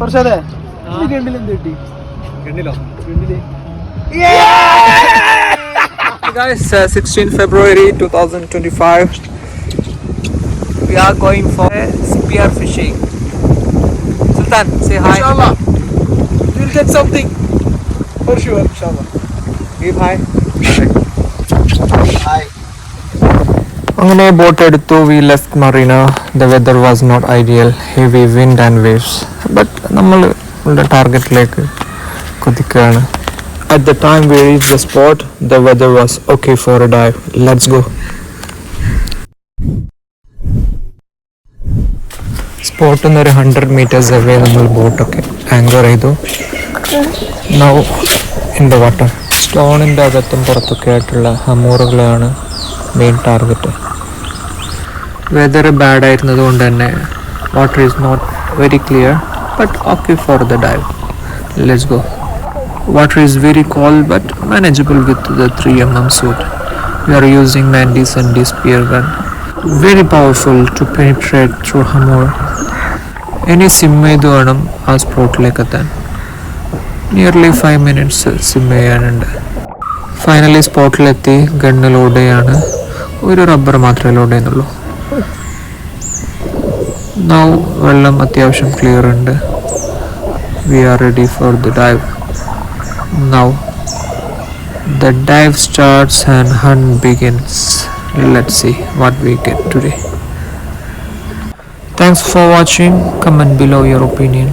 പ്രസാദേ ഗണ്ടിലെന്ത് കിട്ടി? ഗണ്ടിലോ? ഗണ്ടില് Guys, 16 February 2025. We are going for spear fishing. Sultan, say hi. Inshallah, we'll get something for sure. Inshallah. Give hi. Hi. അങ്ങനെ boat എടുത്തു. We left marina. The weather was not ideal, heavy wind and waves. But നമ്മൾ ടാർഗറ്റിലേക്ക് കുതിക്കുകയാണ്. At the time we reached the spot, the weather was okay for a dive. Let's go. സ്പോട്ടിൽ നിന്ന് ഒരു 100 meters away നമ്മൾ ബോട്ടൊക്കെ anchor ചെയ്തു. Now in the water. സ്റ്റോണിൻ്റെ അകത്തും പുറത്തൊക്കെ ആയിട്ടുള്ള ഹമൂറുകളാണ് മെയിൻ ടാർഗറ്റ്. വെതർ ബാഡ് ആയിരുന്നത് കൊണ്ട് തന്നെ water is not very clear but okay for the dive. Let's go. Water is very cold but manageable with the 3mm suit. We are using Mandy's ND spear gun. Very powerful to penetrate through hammer. Any sim ചെയ്ത് വേണം ആ സ്പോട്ടിലേക്ക് എത്താൻ. Nearly 5 minutes SIM ചെയ്യാനുണ്ട്. Finally സ്പോട്ടിലെത്തി. Gun load ചെയ്യാണ്. ഒരു rubber മാത്രമേ load ചെയ്യുന്നുള്ളൂ. Now വെള്ളം അത്യാവശ്യം ക്ലിയർ ഉണ്ട്. We are ready for the dive. Now the dive starts and hunt begins. Let's see what we get today. Thanks for watching. Comment below your opinion.